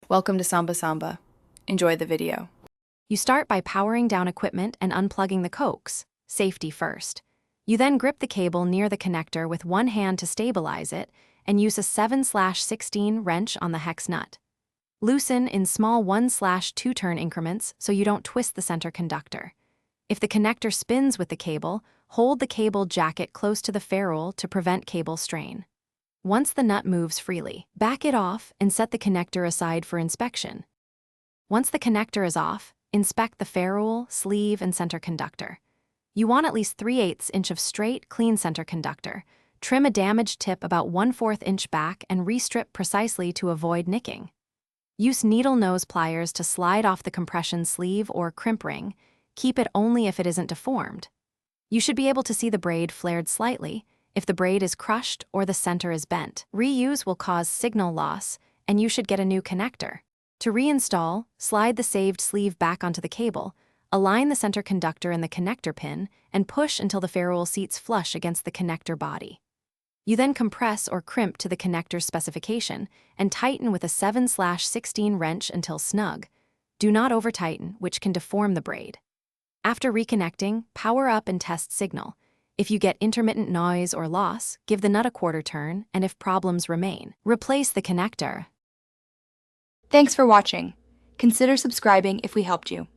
Welcome to Samba Samba. Enjoy the video. You start by powering down equipment and unplugging the coax, safety first. You then grip the cable near the connector with one hand to stabilize it and use a 7/16 wrench on the hex nut. Loosen in small 1/2 turn increments so you don't twist the center conductor. If the connector spins with the cable, hold the cable jacket close to the ferrule to prevent cable strain. Once the nut moves freely, back it off and set the connector aside for inspection. Once the connector is off, inspect the ferrule, sleeve, and center conductor. You want at least 3/8 inch of straight, clean center conductor. Trim a damaged tip about 1/4 inch back and restrip precisely to avoid nicking. Use needle nose pliers to slide off the compression sleeve or crimp ring. Keep it only if it isn't deformed. You should be able to see the braid flared slightly if the braid is crushed or the center is bent. Reuse will cause signal loss, and you should get a new connector. To reinstall, slide the saved sleeve back onto the cable, align the center conductor and the connector pin, and push until the ferrule seats flush against the connector body. You then compress or crimp to the connector's specification and tighten with a 7/16 wrench until snug. Do not over-tighten, which can deform the braid. After reconnecting, power up and test signal. If you get intermittent noise or loss, give the nut a quarter turn, and if problems remain, replace the connector. Thanks for watching. Consider subscribing if we helped you.